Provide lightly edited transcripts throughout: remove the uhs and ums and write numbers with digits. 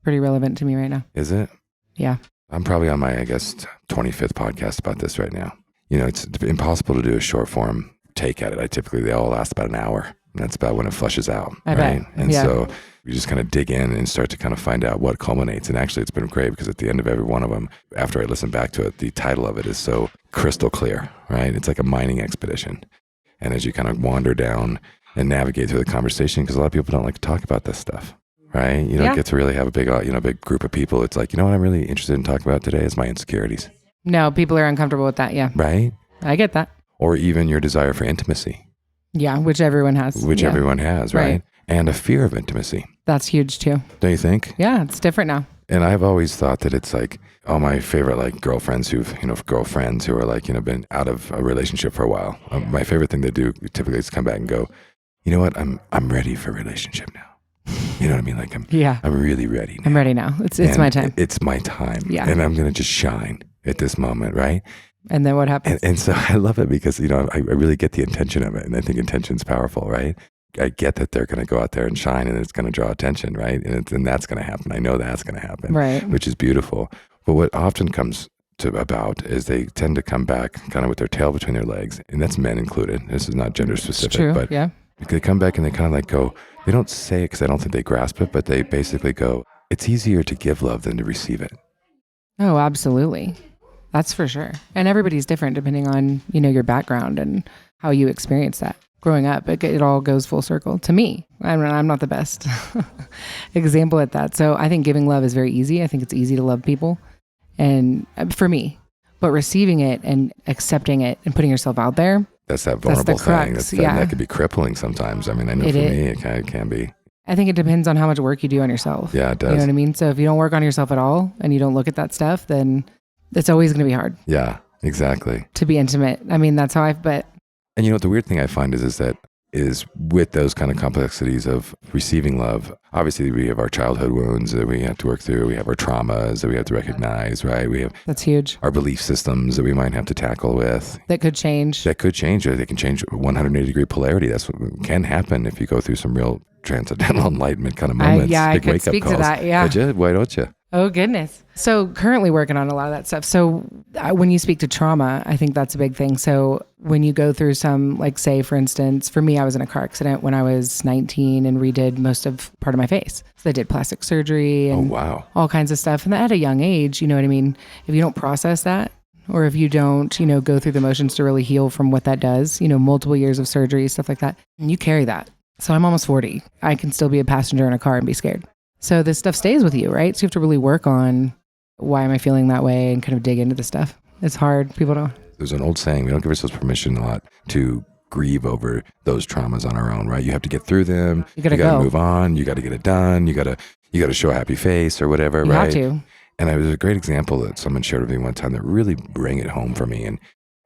pretty relevant to me right now. Is it? Yeah. I'm probably on my, I guess, 25th podcast about this right now. You know, it's impossible to do a short form take at it. They all last about an hour. And that's about when it flushes out. I bet. And so you just kind of dig in and start to kind of find out what culminates. And actually, it's been great because at the end of every one of them, after I listen back to it, the title of it is so crystal clear, right? It's like a mining expedition. And as you kind of wander down and navigate through the conversation, because a lot of people don't like to talk about this stuff, right? You don't get to really have a big group of people. It's like, you know what I'm really interested in talking about today is my insecurities. No, people are uncomfortable with that. Yeah. Right? I get that. Or even your desire for intimacy. Yeah, which everyone has. Everyone has, right? And a fear of intimacy. That's huge too. Don't you think? Yeah, it's different now. And I've always thought that it's like all my favorite like girlfriends who are like, been out of a relationship for a while. My favorite thing they do typically is come back and go, you know what? I'm ready for a relationship now. You know what I mean? Like I'm really ready now. I'm ready now. It's my time. It's my time. Yeah. And I'm going to just shine at this moment, right? And then what happens? And so I love it because, I really get the intention of it. And I think intention's powerful, right? I get that they're going to go out there and shine and it's going to draw attention, right? And that's going to happen. I know that's going to happen, right? Which is beautiful. But what often comes about is they tend to come back kind of with their tail between their legs. And that's men included. This is not gender specific. It's true, but yeah. They come back and they kind of like go, they don't say it because I don't think they grasp it, but they basically go, it's easier to give love than to receive it. Oh, absolutely. That's for sure. And everybody's different depending on, your background and how you experience that. Growing up, it all goes full circle. To me, I'm not the best example at that. So I think giving love is very easy. I think it's easy to love people. And for me, but receiving it and accepting it and putting yourself out there. That's that vulnerable thing. That could be crippling sometimes. I mean, I know for me, it can be. I think it depends on how much work you do on yourself. Yeah, it does. You know what I mean? So if you don't work on yourself at all and you don't look at that stuff, then it's always going to be hard. Yeah, exactly. To be intimate. I mean, that's how but. And what the weird thing I find is that with those kind of complexities of receiving love, obviously we have our childhood wounds that we have to work through. We have our traumas that we have to recognize, right? We have that's huge. Our belief systems that we might have to tackle with. That could change. Or they can change 180-degree polarity. That's what can happen if you go through some real transcendental enlightenment kind of moments. I could speak to that. Yeah. Could you? Why don't you? Oh, goodness. So currently working on a lot of that stuff. So when you speak to trauma, I think that's a big thing. So when you go through some, like say, for instance, for me, I was in a car accident when I was 19 and redid most of part of my face. So I did plastic surgery and all kinds of stuff. And at a young age, you know what I mean? If you don't process that, or if you don't, go through the motions to really heal from what that does, multiple years of surgery, stuff like that, and you carry that. So I'm almost 40. I can still be a passenger in a car and be scared. So this stuff stays with you, right? So you have to really work on why am I feeling that way and kind of dig into the stuff. It's hard. People don't. There's an old saying, we don't give ourselves permission a lot to grieve over those traumas on our own, right? You have to get through them. You gotta move on. You got to get it done. You got to show a happy face or whatever, right? You have to. And it was a great example that someone shared with me one time that really rang it home for me. And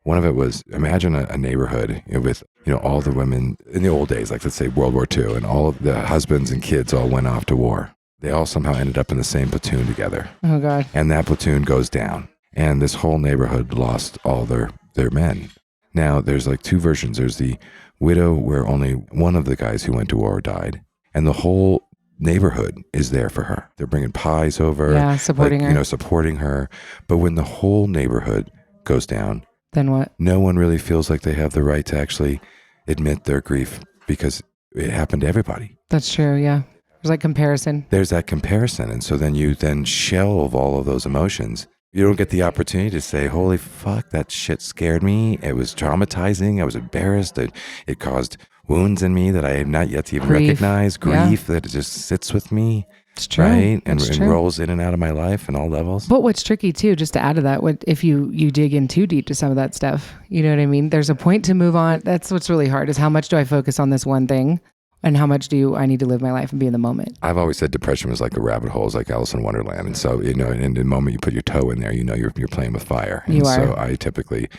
one of it was, imagine a neighborhood with, all the women in the old days, like let's say World War II, and all of the husbands and kids all went off to war. They all somehow ended up in the same platoon together. Oh, God. And that platoon goes down. And this whole neighborhood lost all their men. Now, there's like two versions. There's the widow where only one of the guys who went to war died. And the whole neighborhood is there for her. They're bringing pies over. Yeah, supporting her. Supporting her. But when the whole neighborhood goes down. Then what? No one really feels like they have the right to actually admit their grief because it happened to everybody. That's true, yeah. There's like comparison. There's that comparison. And so then you shelve all of those emotions. You don't get the opportunity to say, holy fuck, that shit scared me. It was traumatizing. I was embarrassed. It caused wounds in me that I have not yet to even recognize. Grief that it just sits with me. It's true. Right? And rolls in and out of my life in all levels. But what's tricky too, just to add to that, if you dig in too deep to some of that stuff, you know what I mean? There's a point to move on. That's what's really hard is how much do I focus on this one thing? And how much do I need to live my life and be in the moment? I've always said depression was like a rabbit hole, it's like Alice in Wonderland. And so, in the moment you put your toe in there, you're playing with fire. And so I typically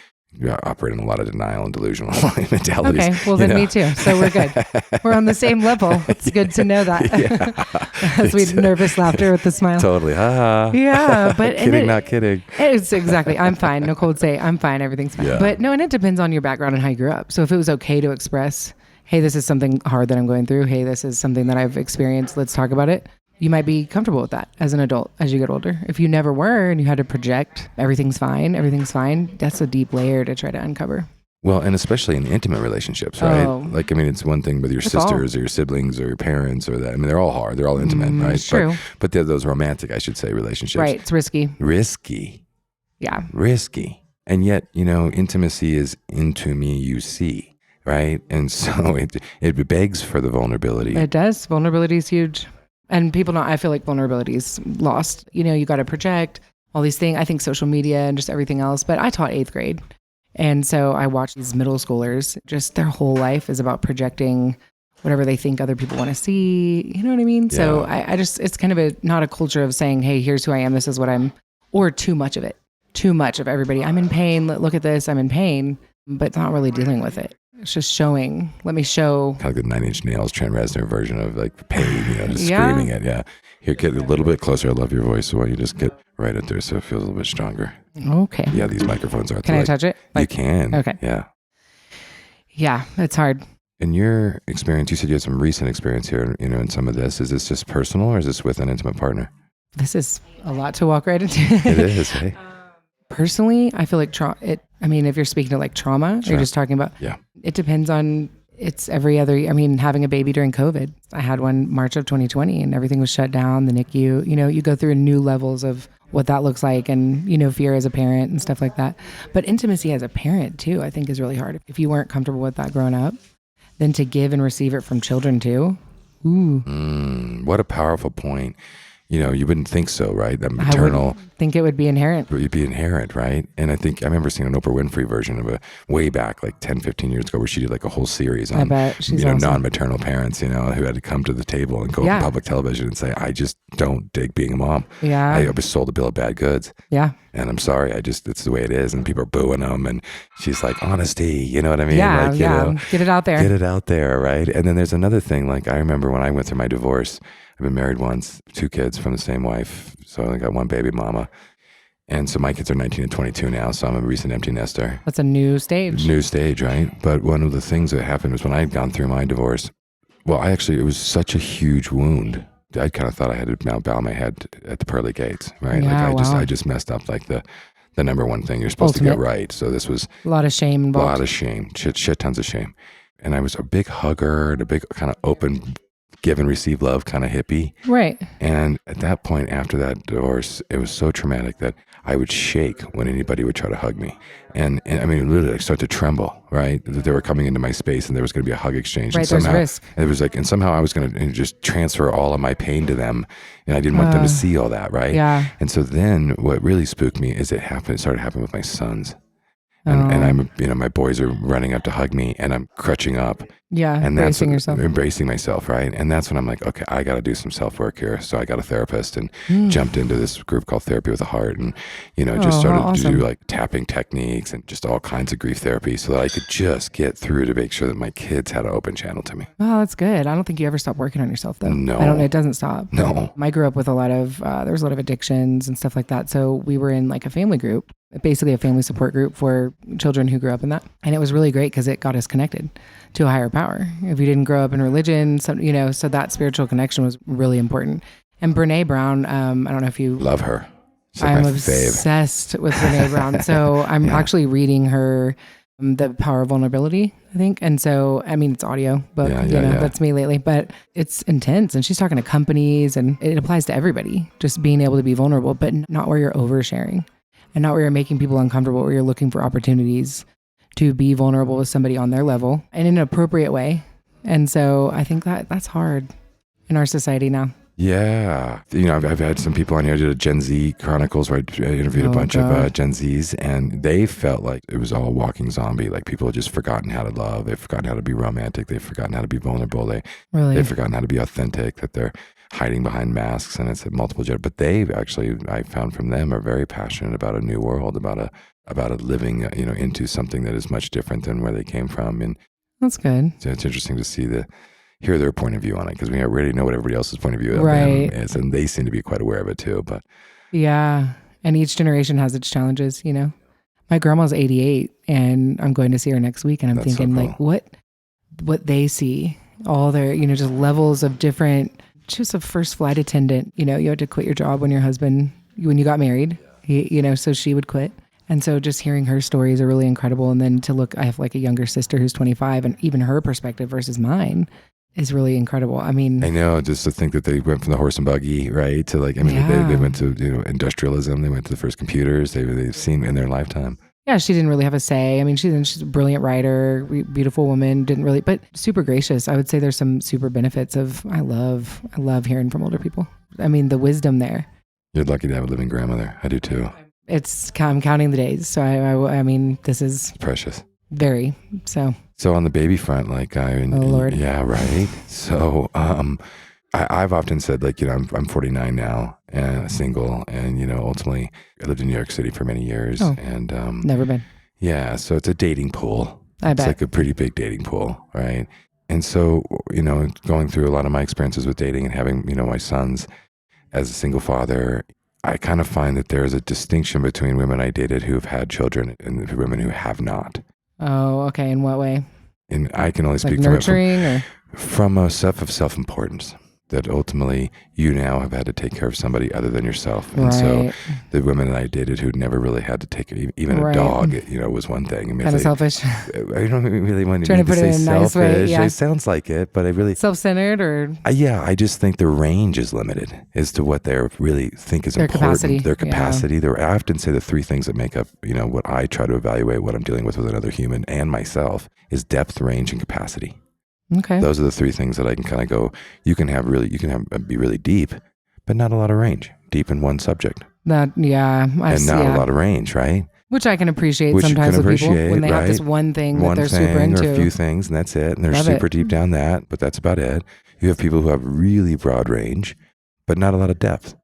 operate in a lot of denial and delusional mentalities. Okay, well then me too. So we're good. We're on the same level. It's good to know that. Sweet nervous laughter with the smile. Totally. Yeah, but not kidding. It's exactly. I'm fine. Nicole would say, I'm fine. Everything's fine. Yeah. But no, and it depends on your background and how you grew up. So if it was okay to express, hey, this is something hard that I'm going through. Hey, this is something that I've experienced. Let's talk about it. you might be comfortable with that as an adult as you get older. If you never were and you had to project everything's fine, that's a deep layer to try to uncover. Well, and especially in intimate relationships, right? Oh. Like, I mean, it's one thing with your sisters or your siblings or your parents or that. I mean, they're all hard. They're all intimate, right? It's true. But they're those romantic, I should say, relationships. Right. It's risky. Risky. Yeah. Risky. And yet, you know, intimacy is into me, you see, right? And so it begs for the vulnerability. It does. Vulnerability is huge. And people don't, I feel like vulnerability is lost. You know, you got to project all these things. I think social media and just everything else. But I taught 8th grade. And so I watch these middle schoolers, just their whole life is about projecting whatever they think other people want to see. You know what I mean? Yeah. So I just, it's kind of not a culture of saying, hey, here's who I am. This is what I'm, or too much of it. Too much of everybody. I'm in pain. Look at this. I'm in pain, but not really dealing with it. It's just showing. Let me show. Kind of like the 9 Inch Nails, Trent Reznor version of like pain, you know, just screaming it. Yeah. Here, get a little bit closer. I love your voice. So why don't you just get right up there so it feels a little bit stronger. Okay. Yeah, these microphones are. Can I touch it? You can. Okay. Yeah. Yeah, it's hard. In your experience, you said you had some recent experience here, you know, in some of this. Is this just personal or is this with an intimate partner? This is a lot to walk right into. It is, hey? Personally, I feel like if you're speaking to like trauma, sure. You're just talking about, it depends on, it's every other, having a baby during COVID. I had one March of 2020 and everything was shut down, the NICU, you go through new levels of what that looks like and, fear as a parent and stuff like that. But intimacy as a parent too, I think is really hard. If you weren't comfortable with that growing up, then to give and receive it from children too. Ooh. What a powerful point. You wouldn't think so, right? That maternal. I think it would be inherent. It would be inherent, right? And I think I remember seeing an Oprah Winfrey version of way back, like 10, 15 years ago, where she did like a whole series on, awesome. Non-maternal parents, who had to come to the table and go on public television and say, I just don't dig being a mom. Yeah. I was sold a bill of bad goods. Yeah. And I'm sorry, it's the way it is. And people are booing them. And she's like, honesty, you know what I mean? Yeah, like, get it out there. Get it out there, right? And then there's another thing, like I remember when I went through my divorce, I've been married once, 2 kids from the same wife. So I got one baby mama. And so my kids are 19 and 22 now. So I'm a recent empty nester. That's a new stage. New stage, right? But one of the things that happened was when I had gone through my divorce, it was such a huge wound. I kind of thought I had to now bow my head at the pearly gates, right? Yeah, I just messed up like the number one thing you're supposed to get right. So this was a lot of shame involved. A lot of shame, shit tons of shame. And I was a big hugger and a big kind of open give and receive love kind of hippie. Right. And at that point, after that divorce, it was so traumatic that I would shake when anybody would try to hug me. And I mean, literally, I started to tremble, right? That they were coming into my space and there was going to be a hug exchange. Right, there's risk. And somehow I was going to just transfer all of my pain to them. And I didn't want them to see all that, right? Yeah. And so then what really spooked me is it started happening with my sons. And I'm, my boys are running up to hug me and I'm crutching up. Yeah. And embracing myself, right? And that's when I'm like, okay, I got to do some self-work here. So I got a therapist and jumped into this group called Therapy with a Heart and, just started to do like tapping techniques and just all kinds of grief therapy so that I could just get through to make sure that my kids had an open channel to me. Oh, that's good. I don't think you ever stop working on yourself though. No. It doesn't stop. No. I grew up with there was a lot of addictions and stuff like that. So we were in like a family group, basically a family support group for children who grew up in that. And it was really great because it got us connected to a higher power. If you didn't grow up in religion, so that spiritual connection was really important. And Brene Brown, I don't know if you... Love her. I'm obsessed with Brene Brown. So I'm actually reading her, The Power of Vulnerability, I think. And so, it's audio, but that's me lately. But it's intense. And she's talking to companies and it applies to everybody. Just being able to be vulnerable, but not where you're oversharing. And not where you're making people uncomfortable, where you're looking for opportunities to be vulnerable with somebody on their level and in an appropriate way. And so I think that's hard in our society now. Yeah. I've had some people on here. I did a Gen Z Chronicles where I interviewed a bunch of Gen Zs and they felt like it was all walking zombie. Like people had just forgotten how to love. They've forgotten how to be romantic. They've forgotten how to be vulnerable. They've forgotten how to be authentic, that they're hiding behind masks and it's a multiple gender. But they've actually, I found from them, are very passionate about a new world, about a living, into something that is much different than where they came from. And that's good. So it's interesting to hear their point of view on it because we already know what everybody else's point of view right. is, and they seem to be quite aware of it too. But yeah, and each generation has its challenges. My grandma's 88, and I'm going to see her next week, and I'm thinking so cool. Like what they see, all their just levels of different She was a first flight attendant. You had to quit your job when when you got married, so she would quit. And so just hearing her stories are really incredible. And then I have like a younger sister who's 25, and even her perspective versus mine is really incredible. I mean, I know, just to think that they went from the horse and buggy, right, to like, they went to industrialism. They went to the first computers they've seen in their lifetime. Yeah, she didn't really have a say. I mean, she's a brilliant writer, beautiful woman, but super gracious. I would say there's some super benefits I love hearing from older people. I mean, the wisdom there. You're lucky to have a living grandmother. I do too. I'm counting the days. So I mean, this is precious. Very. So on the baby front, Lord. Yeah, right. So, I've often said, I'm 49 now and single, and ultimately I lived in New York City for many years, and never been. Yeah, so it's a dating pool. I bet. It's like a pretty big dating pool, right? And so going through a lot of my experiences with dating and having my sons as a single father, I kind of find that there is a distinction between women I dated who have had children and women who have not. Oh, okay. In what way? And I can only speak from a self-importance. That ultimately you now have had to take care of somebody other than yourself. And so the women that I dated who never really had to take even a dog, was one thing. I mean, kind of selfish. I don't really want to put say it in a selfish. Nice way, yeah. It sounds like it, but I really self-centered or yeah. I just think the range is limited as to what they really think is important. Capacity. Their capacity. Yeah. I often say the three things that make up what I try to evaluate what I'm dealing with another human and myself is depth, range, and capacity. Okay. Those are the three things that I can kind of go, you can be really deep, but not a lot of range. Deep in one subject. A lot of range, right? Which I can appreciate sometimes with people when they have this one thing that they're super into. Or a few things, and that's it. And they're super deep down that, but that's about it. You have people who have really broad range, but not a lot of depth.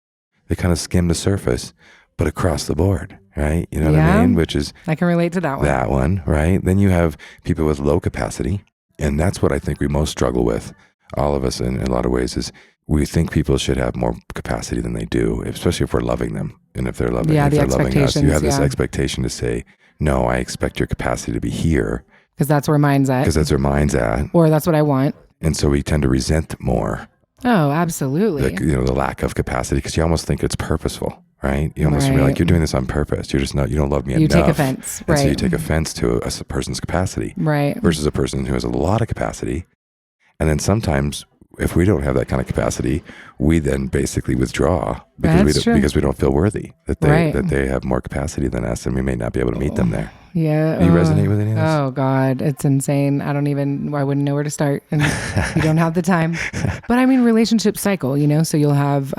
They kind of skim the surface, but across the board, right? You know what I mean? Which is... I can relate to that one. That one, right? Then you have people with low capacity. And that's what I think we most struggle with, all of us in a lot of ways, is we think people should have more capacity than they do, especially if we're loving them. And if they're loving, us, you have this expectation to say, no, I expect your capacity to be here. Because that's where mine's at. Or that's what I want. And so we tend to resent more. Oh, absolutely. The lack of capacity, because you almost think it's purposeful. Right? You almost feel like you're doing this on purpose. You're just not, you don't love me enough. You take offense. And so you take offense to a person's capacity. Right. Versus a person who has a lot of capacity. And then sometimes if we don't have that kind of capacity, we then basically withdraw because we don't feel worthy that they have more capacity than us, and we may not be able to meet them there. Yeah. Do you resonate with any of this? Oh God, it's insane. I wouldn't know where to start, and you don't have the time. But I mean, relationships cycle, so you'll have,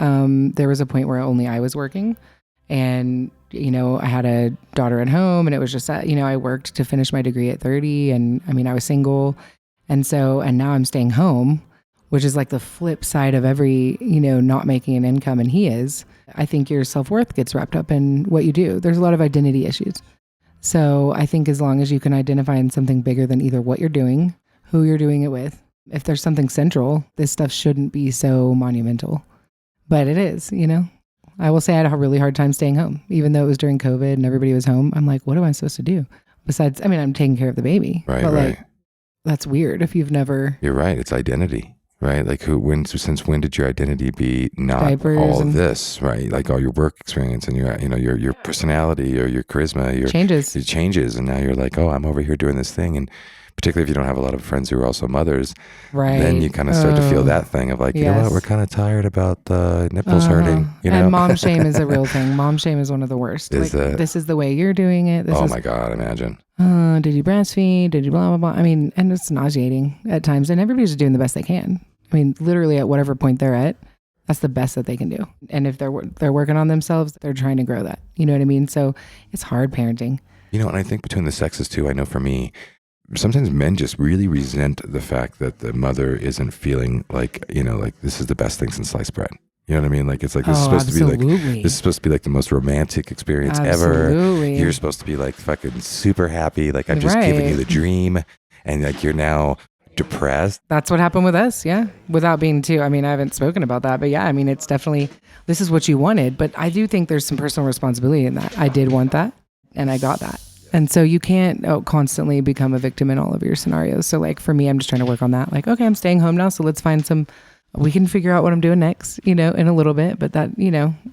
there was a point where only I was working, and I had a daughter at home, and it was just that, I worked to finish my degree at 30, and I mean, I was single. And now I'm staying home, which is like the flip side of every, not making an income, and he is. I think your self-worth gets wrapped up in what you do. There's a lot of identity issues. So I think as long as you can identify in something bigger than either what you're doing, who you're doing it with, if there's something central, this stuff shouldn't be so monumental. But it is, I will say I had a really hard time staying home, even though it was during COVID and everybody was home. I'm like, what am I supposed to do? Besides, I'm taking care of the baby. Right. That's weird if you've never... You're right. It's identity, right? Like since when did your identity be not diapers all of this, right? Like all your work experience and your personality or your charisma, changes. It changes. And now you're like, oh, I'm over here doing this thing. And particularly if you don't have a lot of friends who are also mothers, right? Then you kind of start to feel that thing of like, you know what, we're kind of tired about the nipples hurting. And mom shame is a real thing. Mom shame is one of the worst. This is the way you're doing it. My God, imagine. Did you breastfeed? Did you blah, blah, blah? I mean, and it's nauseating at times, and everybody's just doing the best they can. I mean, literally at whatever point they're at, that's the best that they can do. And if they're working on themselves, they're trying to grow that. You know what I mean? So it's hard parenting. And I think between the sexes too, I know for me, sometimes men just really resent the fact that the mother isn't feeling like, like this is the best thing since sliced bread. You know what I mean? Like, it's like, this is supposed to be like the most romantic experience ever. You're supposed to be like fucking super happy. Like, I've just given you the dream, and like, you're now depressed. That's what happened with us. Yeah. Without being too, I haven't spoken about that, but yeah, it's definitely, this is what you wanted. But I do think there's some personal responsibility in that. I did want that, and I got that. And so you can't constantly become a victim in all of your scenarios. So like for me, I'm just trying to work on that. Like, okay, I'm staying home now, so let's find some we can figure out what I'm doing next, in a little bit. But that,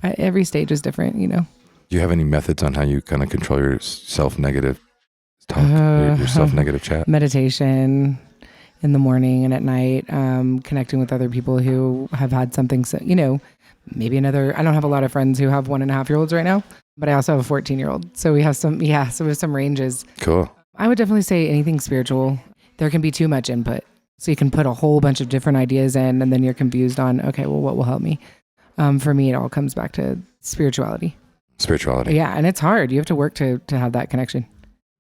every stage is different, Do you have any methods on how you kind of control your self-negative talk, your self-negative chat? Meditation in the morning and at night, connecting with other people who have had something, maybe I don't have a lot of friends who have 1.5-year-olds right now, but I also have a 14-year-old. So we have so we have some ranges. Cool. I would definitely say anything spiritual. There can be too much input. So you can put a whole bunch of different ideas in, and then you're confused on, okay, well, what will help me? For me, it all comes back to spirituality. Spirituality. Yeah, and it's hard. You have to work to have that connection.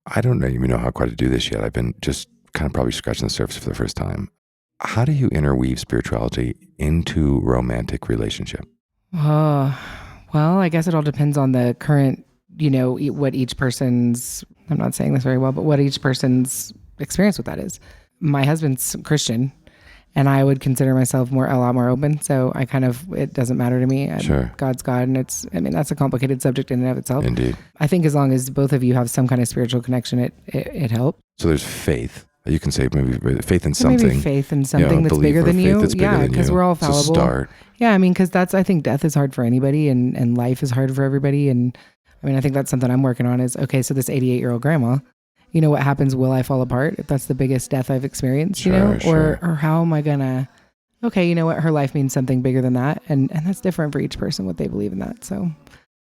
I don't even know how quite to do this yet. I've been just kind of probably scratching the surface for the first time. How do you interweave spirituality into romantic relationship? Well, I guess it all depends on the current, what each person's, I'm not saying this very well, but what each person's experience with that is. My husband's Christian, and I would consider myself a lot more open. So it doesn't matter to me. Sure. God's God. And that's a complicated subject in and of itself. Indeed. I think as long as both of you have some kind of spiritual connection, it helps. So there's faith. You can say maybe faith in something. Maybe faith in something that's bigger than you. Yeah, because we're all fallible. It's a start. Yeah, because I think death is hard for anybody, and life is hard for everybody. And I think that's something I'm working on is, okay, so this 88-year-old grandma, what happens? Will I fall apart if that's the biggest death I've experienced, Sure. Or how am I gonna, okay, you know what? Her life means something bigger than that. And that's different for each person, what they believe in that. So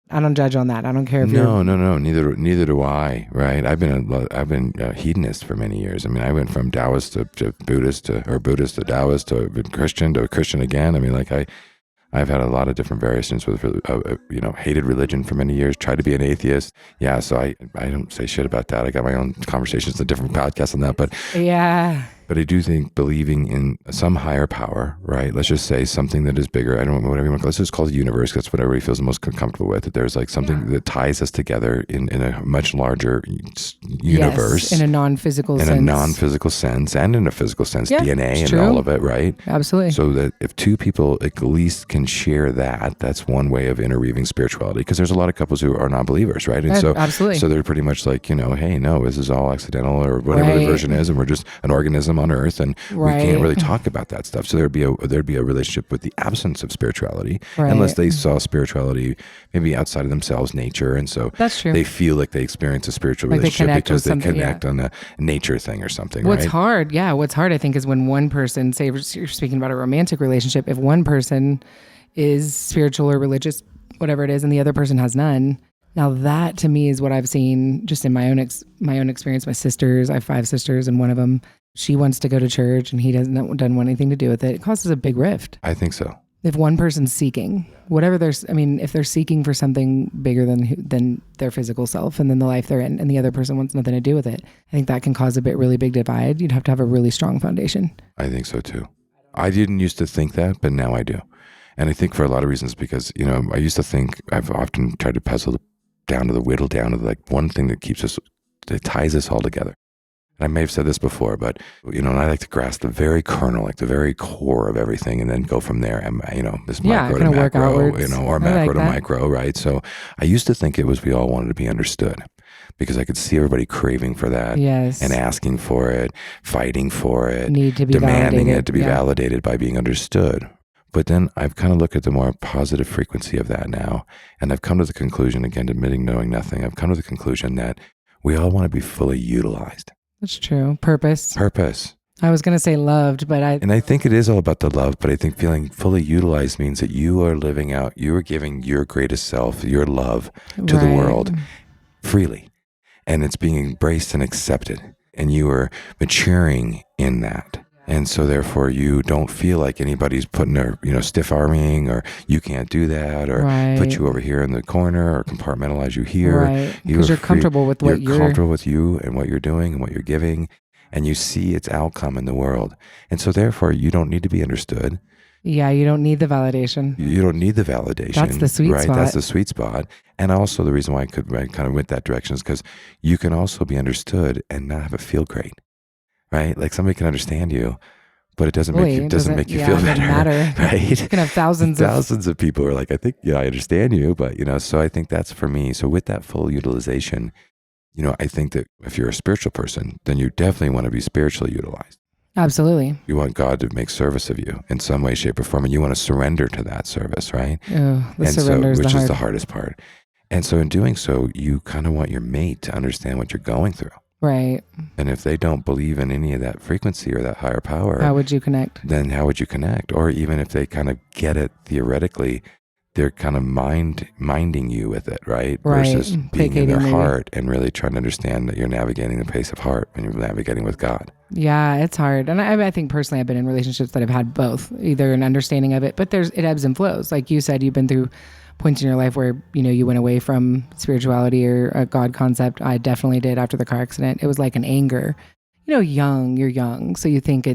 I don't judge on that. I don't care if No. Neither do I. Right. I've been a hedonist for many years. I went from Taoist to Buddhist or Buddhist to Taoist to Christian again. I've had a lot of different variations with, hated religion for many years, tried to be an atheist. Yeah. So I don't say shit about that. I got my own conversations in different podcasts on that, but yeah. But I do think believing in some higher power, right? Let's just say something that is bigger. I don't know, whatever you want to call it. Let's just call it the universe. That's what everybody feels the most comfortable with. That there's like something that ties us together in a much larger universe. Yes, in a non-physical sense. In a non-physical sense and in a physical sense, DNA and true. all of it, right? Absolutely. So that if two people at least can share that, that's one way of interweaving spirituality. Because there's a lot of couples who are non-believers, right? And absolutely. So they're pretty much like, hey, no, this is all accidental or whatever the version is, and we're just an organism on Earth, and we can't really talk about that stuff. So there'd be a relationship with the absence of spirituality, unless they saw spirituality maybe outside of themselves, nature, and so that's true. They feel like they experience a spiritual relationship because they connect on a nature thing or something. What's hard, I think, is when one person, say you're speaking about a romantic relationship, if one person is spiritual or religious, whatever it is, and the other person has none. Now that to me is what I've seen just in my own experience. My sisters, I have 5 sisters, and one of them, she wants to go to church and he doesn't want anything to do with it. It causes a big rift. I think so. If one person's seeking whatever if they're seeking for something bigger than their physical self and then the life they're in, and the other person wants nothing to do with it, I think that can cause a really big divide. You'd have to have a really strong foundation. I think so too. I didn't used to think that, but now I do. And I think for a lot of reasons, because, I used to think, I've often tried to whittle down to like one thing that ties us all together. I may have said this before, but, and I like to grasp the very kernel, like the very core of everything, and then go from there. And, this micro to macro, or macro to micro, right? So I used to think it was we all wanted to be understood, because I could see everybody craving for that, and asking for it, fighting for it, demanding it to be validated by being understood. But then I've kind of looked at the more positive frequency of that now, and I've come to the conclusion, again, admitting knowing nothing, I've come to the conclusion that we all want to be fully utilized. That's true. Purpose. I was going to say loved, but And I think it is all about the love, but I think feeling fully utilized means that you are living out, you are giving your greatest self, your love to the world freely. And it's being embraced and accepted. And you are maturing in that. And so therefore you don't feel like anybody's putting their, stiff arming, or you can't do that, or put you over here in the corner, or compartmentalize you here. Right. Because you're comfortable with what you're comfortable with you and what you're doing and what you're giving, and you see its outcome in the world. And so therefore you don't need to be understood. Yeah, you don't need the validation. You don't need the validation. That's the sweet spot. That's the sweet spot. And also the reason why I kind of went that direction is because you can also be understood and not have it feel great. Right? Like somebody can understand you, but it doesn't make you feel better. Matter. Right? You can have thousands of people who are like, I think, I understand you, but so I think that's for me. So with that full utilization, I think that if you're a spiritual person, then you definitely want to be spiritually utilized. Absolutely. You want God to make service of you in some way, shape, or form, and you want to surrender to that service, right? Oh, the And surrender so, which is is the hardest part. And so in doing so, you kind of want your mate to understand what you're going through. Right. And if they don't believe in any of that frequency or that higher power, How would you connect? then how would you connect? Or even if they kind of get it theoretically, they're kind of minding you with it, right? Versus being in their heart and really trying to understand that you're navigating the pace of heart when you're navigating with God. Yeah, it's hard. And I think personally I've been in relationships that have had both, either an understanding of it, but it ebbs and flows. Like you said, you've been through points in your life where, you went away from spirituality or a God concept. I definitely did after the car accident. It was like an anger. You're young. So you think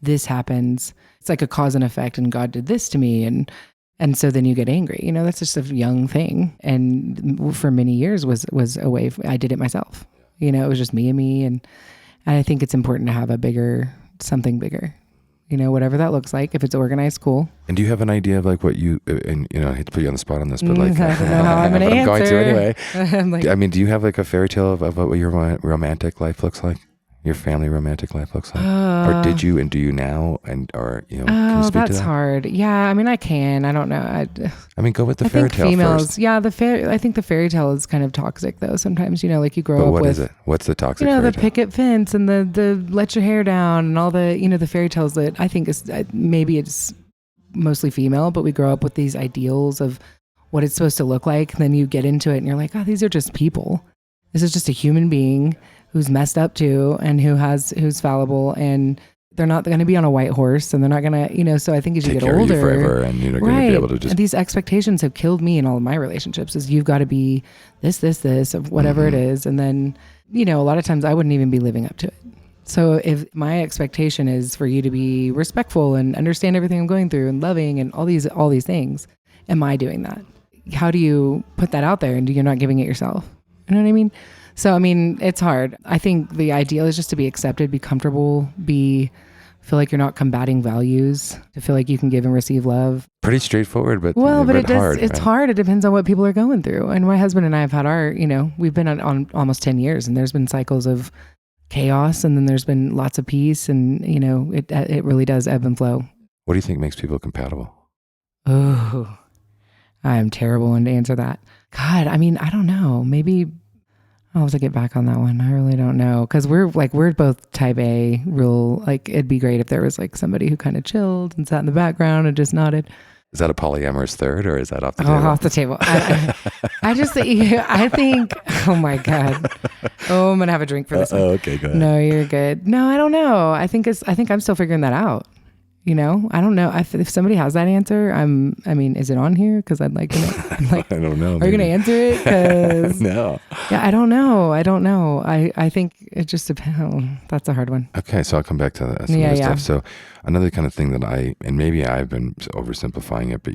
this happens. It's like a cause and effect, and God did this to me. And so then you get angry. That's just a young thing. And for many years was away. I did it myself. It was just me and me. And I think it's important to have something bigger, whatever that looks like. If it's organized, cool. And do you have an idea of like what you, and I hate to put you on the spot on this, but like, I don't know how I'm going to answer. I'm going to anyway. Do you have like a fairy tale of what your romantic life looks like? Your family romantic life looks like? Or did you, and do you now? Can you speak to that? That's hard. Yeah, I can. I don't know. Go with the fairy tale females, first. Yeah, I think the fairy tale is kind of toxic though. Sometimes, like you grow up with. But what is it? What's the toxic fairy the tale? picket fence and the let your hair down and all the, the fairy tales that I think is, maybe it's mostly female, but we grow up with these ideals of what it's supposed to look like. And then you get into it and you're like, oh, these are just people. This is just a human being who's messed up too, and who's fallible, and they're not going to be on a white horse, and they're not going to, so I think as you get older, take care of you forever, and you're going to be able to just. And these expectations have killed me in all of my relationships. Is you've got to be this, of whatever it is, and then a lot of times I wouldn't even be living up to it. So if my expectation is for you to be respectful and understand everything I'm going through and loving and all these things, am I doing that? How do you put that out there and you're not giving it yourself? You know what I mean? So, it's hard. I think the ideal is just to be accepted, be comfortable, feel like you're not combating values, to feel like you can give and receive love. Pretty straightforward, but hard. It's hard. It depends on what people are going through. And my husband and I have had we've been on almost 10 years, and there's been cycles of chaos, and then there's been lots of peace, and, it really does ebb and flow. What do you think makes people compatible? Oh, I am terrible one to answer that. God, I don't know. Maybe I'll have to get back on that one. I really don't know. Because we're both type A, real, it'd be great if there was somebody who kind of chilled and sat in the background and just nodded. Is that a polyamorous third, or is that off the table? Off the table. I think, oh my God. Oh, I'm going to have a drink for this one. Okay, go ahead. No, you're good. No, I don't know. I think I'm still figuring that out. I don't know. If somebody has that answer, is it on here? Because I'd like to know. I don't know. Are you going to answer it? 'Cause, no. Yeah, I don't know. I think it just depends. Oh, that's a hard one. Okay, so I'll come back to that. Some other stuff. So another kind of thing that and maybe I've been oversimplifying it, but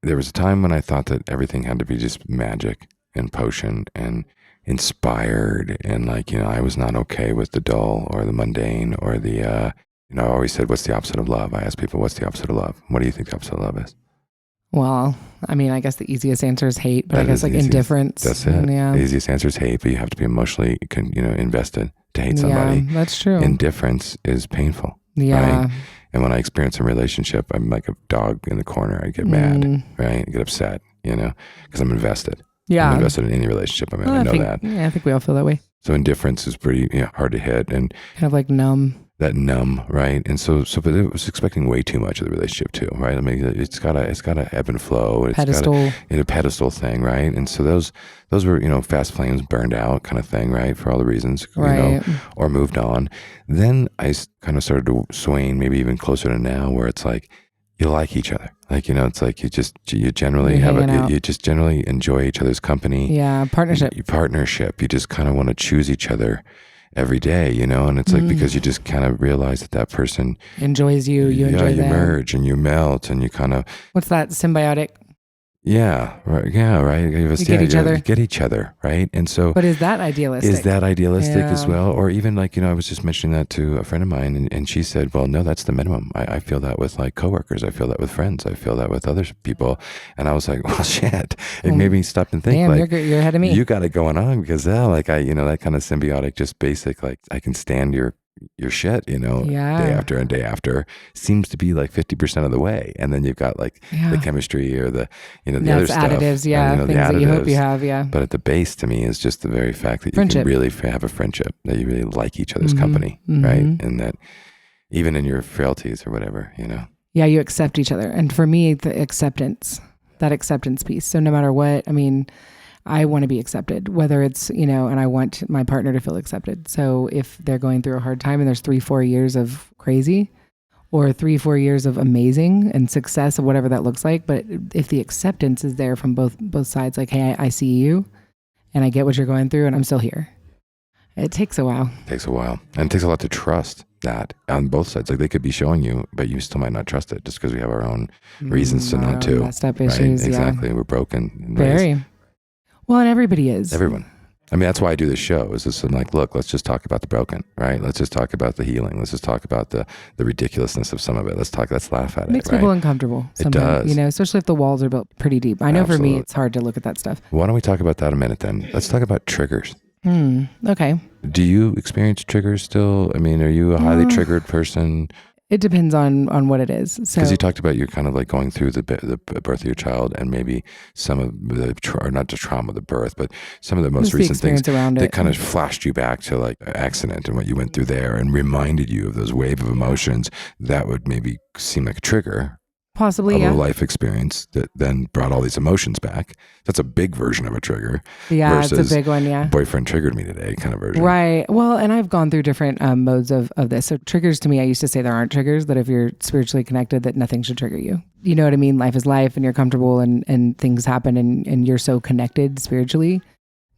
there was a time when I thought that everything had to be just magic and potion and inspired, and I was not okay with the dull or the mundane or the I always said, what's the opposite of love? I ask people, what's the opposite of love? What do you think the opposite of love is? Well, I guess the easiest answer is hate, but that I guess indifference. That's it. Yeah. The easiest answer is hate, but you have to be emotionally, invested to hate somebody. Yeah, that's true. Indifference is painful. Yeah. Right? And when I experience a relationship, I'm like a dog in the corner. I get mad, right? I get upset, because I'm invested. Yeah. I'm invested in any relationship I'm in. I know that. Yeah, I think we all feel that way. So indifference is pretty hard to hit, and kind of like numb. That numb, right? And so, but it was expecting way too much of the relationship too, right? It's got to ebb and flow. It's pedestal. A pedestal thing, right? And so those were, fast flames burned out kind of thing, right? For all the reasons, right. Or moved on. Then I kind of started to swing, maybe even closer to now, where it's like, you like each other. It's like you generally you just generally enjoy each other's company. Yeah. Partnership. You just kind of want to choose each other every day, and it's like, because you just kind of realize that person enjoys you, enjoy them. You merge and you melt and you kind of, what's that, symbiotic? Yeah, right. You get each other, right? And so, but is that idealistic? As well? Or even I was just mentioning that to a friend of mine, and she said, well, no, that's the minimum. I feel that with coworkers. I feel that with friends. I feel that with other people. And I was like, well, shit. It made me stop and think, damn, you're ahead of me. You got it going on, because that kind of symbiotic, just basic, I can stand your your shit, Yeah. day after and day after, seems to be like 50% of the way. And then you've got like the chemistry or the, the other That's stuff. additives, yeah. And, things that you hope you have, yeah. But at the base to me is just the very fact that you Friendship. can really have a friendship, that you really like each other's company, right? And that even in your frailties or whatever, Yeah, you accept each other. And for me, that acceptance piece. So no matter what, I mean, I want to be accepted, whether it's, and I want my partner to feel accepted. So if they're going through a hard time and there's 3-4 years of crazy or 3-4 years of amazing and success of whatever that looks like. But if the acceptance is there from both sides, like, hey, I see you and I get what you're going through and I'm still here. It takes a while. It takes a while. And it takes a lot to trust that on both sides. Like they could be showing you, but you still might not trust it just because we have our own reasons to not to. Messed up issues, right? Exactly. We're broken. Very. Well, and everybody is. Everyone. I mean, that's why I do this show is just I'm like, look, let's just talk about the broken, right? Let's just talk about the healing. Let's just talk about the ridiculousness of some of it. Let's laugh at it. Makes people uncomfortable sometimes, it does. Especially if the walls are built pretty deep. I know for me, it's hard to look at that stuff. Why don't we talk about that a minute then? Let's talk about triggers. Okay. Do you experience triggers still? I mean, are you a highly triggered person? It depends on what it is. Because you talked about you're kind of like going through the birth of your child and maybe some of the, or not the trauma of the birth, but some of the most recent things that kind of flashed you back to like an accident and what you went through there and reminded you of those wave of emotions that would maybe seem like a trigger. Possibly, of a life experience that then brought all these emotions back. That's a big version of a trigger. Yeah, it's a big one, yeah. Boyfriend triggered me today kind of version. Right. Well, and I've gone through different modes of this. So triggers to me, I used to say there aren't triggers, that if you're spiritually connected, that nothing should trigger you. You know what I mean? Life is life and you're comfortable and things happen and you're so connected spiritually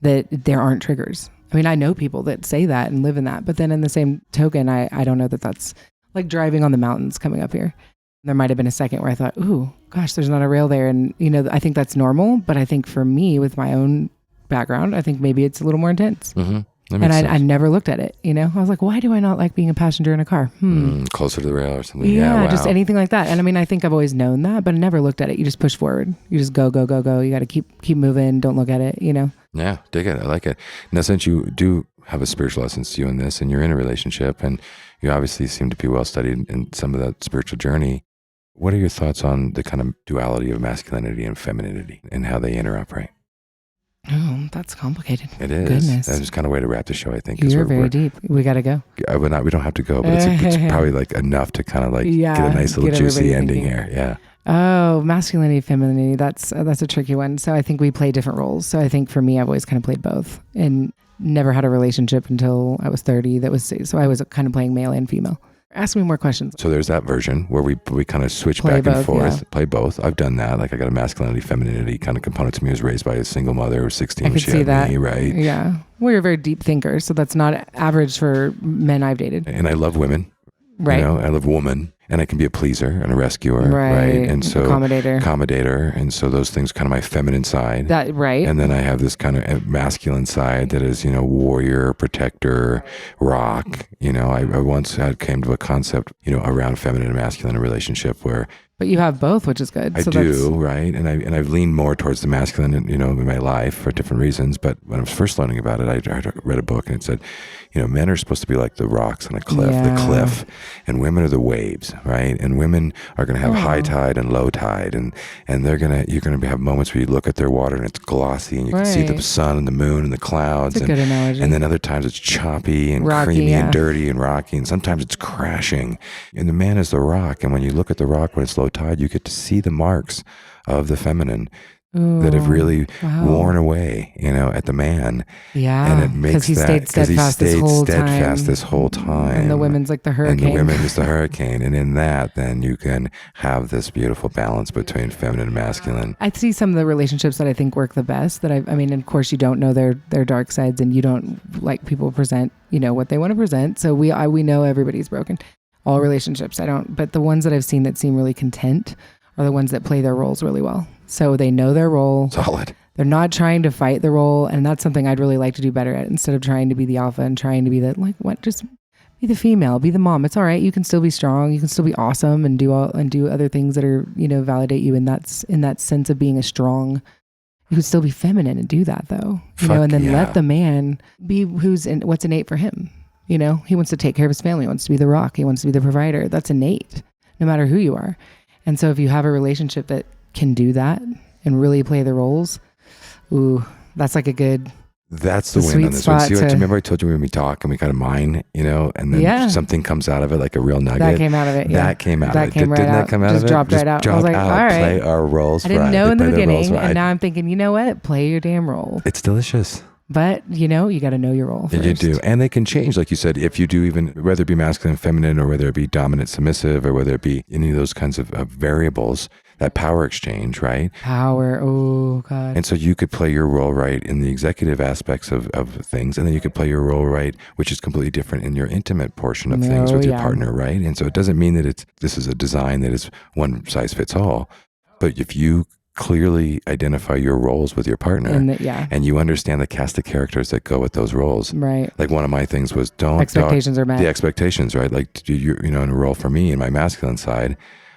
that there aren't triggers. I mean, I know people that say that and live in that, but then in the same token, I don't know that that's like driving on the mountains coming up here. There might have been a second where I thought, ooh, gosh, there's not a rail there. And, I think that's normal. But I think for me, with my own background, I think maybe it's a little more intense. Mm-hmm. And I never looked at it. I was like, why do I not like being a passenger in a car? Closer to the rail or something. Yeah, wow. Just anything like that. And I mean, I think I've always known that, but I never looked at it. You just push forward. You just go, go, go, go. You got to keep moving. Don't look at it, Yeah, dig it. I like it. Now, since you do have a spiritual essence to you in this and you're in a relationship and you obviously seem to be well studied in some of that spiritual journey, what are your thoughts on the kind of duality of masculinity and femininity and how they interoperate? Oh, that's complicated. It is. Goodness. That's kind of way to wrap the show, I think. You're very deep. We got to go. We don't have to go, but it's probably like enough to kind of like get a nice little juicy ending here. Yeah. Oh, masculinity, femininity. That's a tricky one. So I think we play different roles. So I think for me, I've always kind of played both and never had a relationship until I was 30. So I was kind of playing male and female. Ask me more questions. So there's that version where we kind of switch back and forth, play both. I've done that. Like I got a masculinity, femininity kind of component to me. I was raised by a single mother, 16 I could she see had that. me, right? Yeah. Well, you're a very deep thinker, so that's not average for men I've dated. And I love women. Right. I love woman. And I can be a pleaser and a rescuer, right? And so accommodator. And so those things kind of my feminine side. That right. And then I have this kind of masculine side that is, warrior, protector, rock. I once came to a concept, around feminine and masculine relationship where. But you have both, which is good. I do, right? And I've leaned more towards the masculine, in my life for different reasons. But when I was first learning about it, I read a book and it said, men are supposed to be like the rocks on a cliff, and women are the waves, right? And women are going to have high tide and low tide, and you're going to have moments where you look at their water and it's glossy, and you can see the sun and the moon and the clouds. That's a good analogy. And then other times it's choppy and rocky, creamy and dirty and rocky, and sometimes it's crashing. And the man is the rock, and when you look at the rock when it's low tide, you get to see the marks of the feminine that have really worn away, at the man. Yeah. And it makes he stayed steadfast this whole time. And the women's like the hurricane. And the women is the hurricane. And in that, then you can have this beautiful balance between feminine and masculine. I see some of the relationships that I think work the best I mean, of course you don't know their dark sides and you don't like people present, what they want to present. So we know everybody's broken. All relationships. But the ones that I've seen that seem really content are the ones that play their roles really well. So they know their role. Solid. They're not trying to fight the role. And that's something I'd really like to do better at, instead of trying to be the alpha and trying to be just be the female, be the mom. It's all right. You can still be strong. You can still be awesome and do other things that are, validate you in that sense of being a strong. You can still be feminine and do that though, and then let the man be what's innate for him. You know, he wants to take care of his family. He wants to be the rock. He wants to be the provider. That's innate, no matter who you are. And so if you have a relationship that can do that and really play the roles, ooh, that's like a good... That's the win on this one. See, remember I told you when we talk and we kind of mine, you know, and then something comes out of it, like a real nugget. That came out of it. Yeah. That came out of it. Didn't that come out of it? Dropped right out. I was like, all right. Play our roles. I didn't know in the beginning. And now I'm thinking, you know what? Play your damn role. It's delicious. But, you know, you got to know your role first. You do. And they can change, like you said, if you do even, whether it be masculine, feminine, or whether it be dominant, submissive, or whether it be any of those kinds of variables, that power exchange, right? Power. Oh, God. And so you could play your role right in the executive aspects of things. And then you could play your role right, which is completely different in your intimate portion of things with your partner, right? And so it doesn't mean that this is a design that is one size fits all. But if you clearly identify your roles with your partner and you understand the cast of characters that go with those roles. Right. Like one of my things was expectations are met. The expectations, right? Like, you know, in a role for me in my masculine side,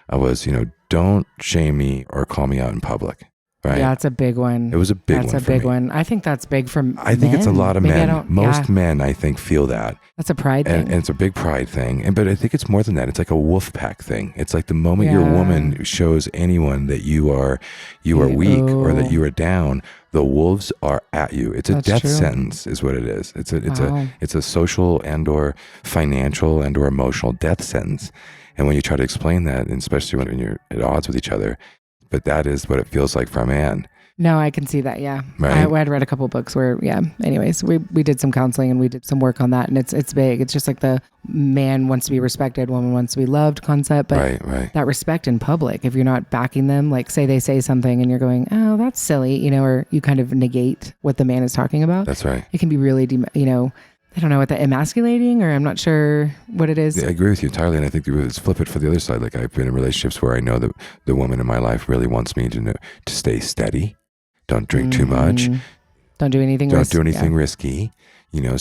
I was, you know, don't shame me or call me out in public. Right. Yeah, it's a big one. It was a big one. That's a big one. I think that's big for men. I think it's a lot of men. Most men, I think, feel that. That's a pride thing. And it's a big pride thing. But I think it's more than that. It's like a wolf pack thing. It's like the moment your woman shows anyone that you are weak or that you are down, the wolves are at you. It's a death sentence is what it is. It's a social and or financial and or emotional death sentence. And when you try to explain that, and especially when you're at odds with each other, but that is what it feels like for a man. No, I can see that. Yeah. Right. I had read a couple books where, anyways, we did some counseling and we did some work on that. And it's big. It's just like the man wants to be respected, woman wants to be loved concept. But that respect in public, if you're not backing them, like say they say something and you're going, oh, that's silly, you know, or you kind of negate what the man is talking about. That's right. It can be really, I don't know what emasculating, or I'm not sure what it is. Yeah, I agree with you entirely. And I think let's flip it for the other side. Like I've been in relationships where I know that the woman in my life really wants me to stay steady. Don't drink too much. Don't do anything risky. You know,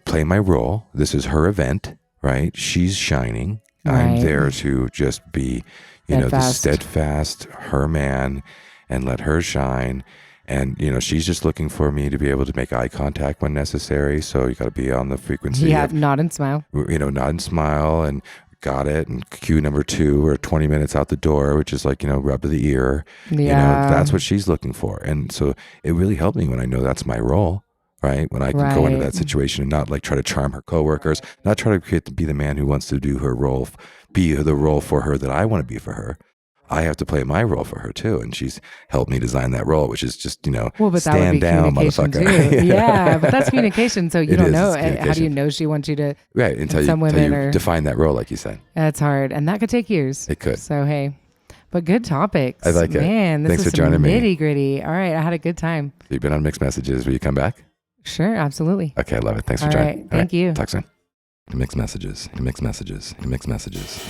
play my role. This is her event, right? She's shining. Right. I'm there to just be, the steadfast, her man, and let her shine. And, you know, she's just looking for me to be able to make eye contact when necessary. So you got to be on the frequency. Yeah, nod and smile. You know, nod and smile and got it. And cue number 2 or 20 minutes out the door, which is like, you know, rub of the ear. Yeah. You know, that's what she's looking for. And so it really helped me when I know that's my role, right? When I can go into that situation and not like try to charm her coworkers, not try to be the man who wants to do her role, be the role for her that I want to be for her. I have to play my role for her too, and she's helped me design that role, which is just stand down, motherfucker. Yeah, but that's communication. So you don't know. How do you know she wants you to? Right, until you define that role, like you said. That's hard, and that could take years. It could. So hey, but good topics. I like it. Man, this Thanks is for joining me. Nitty gritty. All right, I had a good time. You've been on Mixed Messages. Will you come back? Sure, absolutely. Okay, I love it. Thanks for joining. Right, thank you. Talk soon. Mixed Messages. Mixed Messages. Mixed Messages.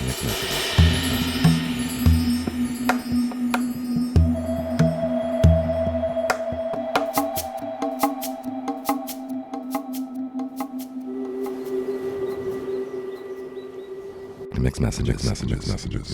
Mixed Messages. Mixed messages.